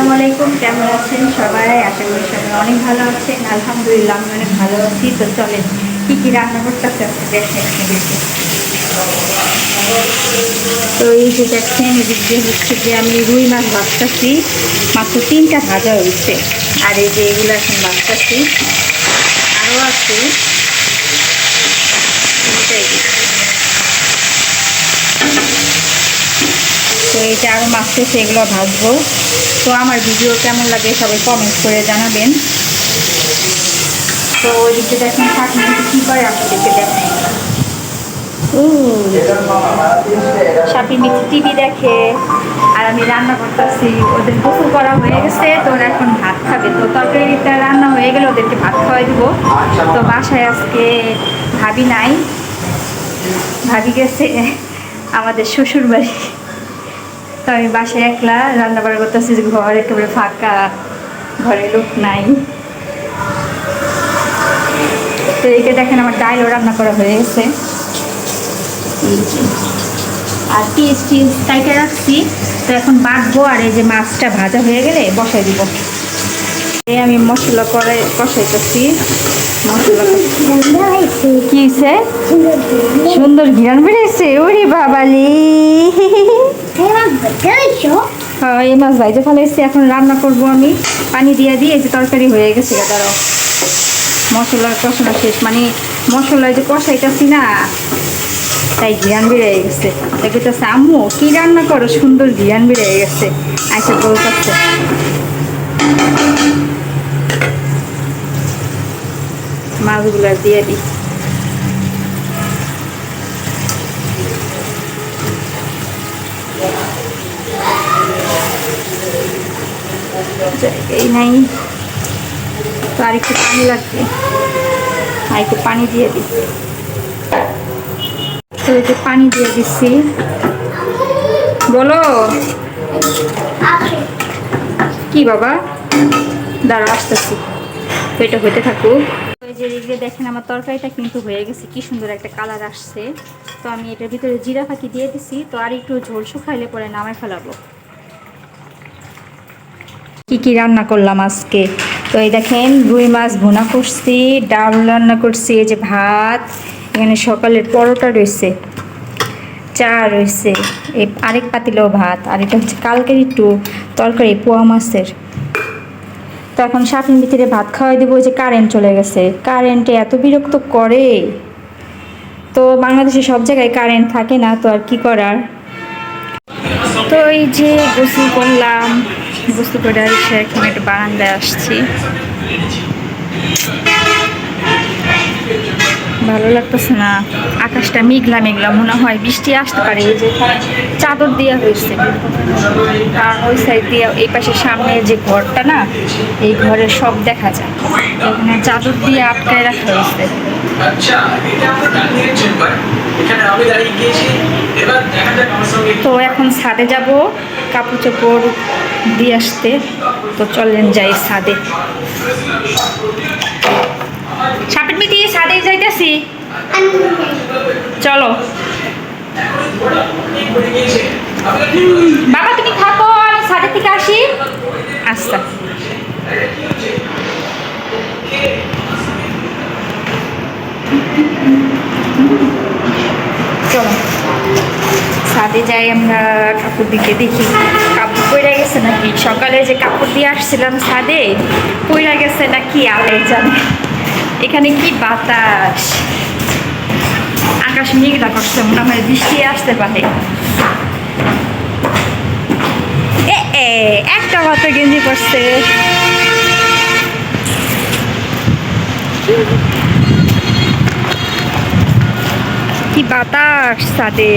আসসালামু আলাইকুম, কেমন আছেন সবাই? আশা করি সবাই অনেক ভালো আছেন। আলহামদুলিল্লাহ আমি অনেক ভালো আছি। তো চলেন কী কী রান্না করতেছে আপনি দেখেন আপনাদেরকে। তো এই যে দেখছেন, এদিক দিয়ে হচ্ছে যে আমি রুই মাছ ভাজতেছি। মাত্র 3টা ভাজা হয়েছে। আর এই যে এগুলো এখন ভাজতেছি, আরও আছে। তো এই যে আরও মাছ আছে, এগুলো ভাজবো। তো আমার ভিডিও কেমন লাগে সবাই কমেন্ট করে জানাবেন। তো ওইদিকে দেখেন থাকি কী করে আপনাদেরকে দেখেন। সাপি মিঠি টিভি দেখে আর আমি রান্না করতেছি। ওদের গোসল করা হয়ে গেছে, তো ওরা এখন ভাত খাবে। তো তরকারিটা রান্না হয়ে গেলে ওদেরকে ভাত খাওয়াই দেবো। তো বাসায় আজকে ভাবি নাই, ভাবি গেছে আমাদের শ্বশুর বাড়ি। তো আমি বাসায় একলা রান্না বান্না করতেছি, যে ঘর একেবারে ফাঁকা, ঘরে লোক নাই। তো এইকে দেখেন আমার ডালও রান্না করা হয়ে গেছে। আর পিস কাইটে রাখছি, তো এখন বাটবো। আর এই যে মাছটা ভাজা হয়ে গেলে বসাই দিব। আমি মশলা করে কষাইতেছি। মশলা কি হয়েছে? সুন্দর ঘ্রাণ বেরিয়েছে। ওরে বাবালি, হ্যাঁ এই মাছ ভাইজে ফেলাইছি। এখন রান্না করব আমি। পানি দিয়ে দিয়ে এই যে তরকারি হয়ে গেছে। দাঁড়াও, মশলা কষানো শেষ, মানে মশলায় যে কষাইতেছি না, তাই ঘ্রাণ বেড়ে গেছে। দেখতেছে আম্মু কি রান্না করো, সুন্দর ঘ্রাণ বেড়ে গেছে। আচ্ছা বলতেছে মাছগুলো দিয়ে দিই। এই নাই তো, আর একটু পানি লাগবে, আর একটু পানি দিয়ে দিই। তো একটু পানি দিয়ে দিচ্ছি। বলো কি বাবা, দাঁড়া আসতেছি। তো এটা হতে থাকুক। ওই যে দেখেন আমার তরকারিটা কিন্তু হয়ে গেছে, কি সুন্দর একটা কালার আসছে। তো আমি এটার ভিতরে জিরা ফাঁকি দিয়ে দিছি। তো আর একটু ঝোল শুকাইলে পরে নামায় ফেলাবো। কি কি রান্না করলাম আজকে? তো এই দেখেন রুই মাছ ভুনা করছি, ডাল রান্না করছি, এই যে ভাত, এখানে সকালের পরোটা রয়েছে, চা রয়েছে, এই আরেক পাতিলেও ভাত। আর এটা হচ্ছে কালকের একটু তরকারি পোয়া মাছের। তো এখন সাপিন ভিতরে ভাত খাওয়াই দেবো। যে কারেন্ট চলে গেছে, কারেন্টে এত বিরক্ত করে। তো বাংলাদেশে সব জায়গায় কারেন্ট থাকে না, তো আর কি করার। তো এই যে গোসল করলাম, গোসল করে এসে এখন একটু বারান্দায় আসছি। ভালো লাগতেছে না, আকাশটা মেঘলা মেঘলা, মনে হয় বৃষ্টি আসতে পারে। এই যে চাদর দেওয়া হয়েছে, কারণ ওই সাইড দিয়ে এই পাশে সামনে যে ঘরটা না, এই ঘরের সব দেখা যায়। এখানে চাদর দিয়ে আটকায় রাখা হয়েছে। তো এখন ছাদে যাব কাপড় চোপড় দিয়ে আসতে। তো চলেন যাই ছাদে। সাপের মিটি ছাদে যাইতেছি, চলো। বাবা তুমি থাকো, আমি ছাদের থেকে আসি। আচ্ছা চলো ছাদে যাই। আমরা কাপড় দিকে দেখি কাপড় পইরা গেছে নাকি। সকালে যে কাপড় দিয়ে আসছিলাম ছাদে, পইরা গেছে নাকি আলাই জানে। এখানে কি বাতাস, আকাশ মেঘলা করছে, মনে হয় বৃষ্টি আসতে পারে। একটা মাত্র গেঞ্জি পড়ছে। কি বাতাস ছাদে।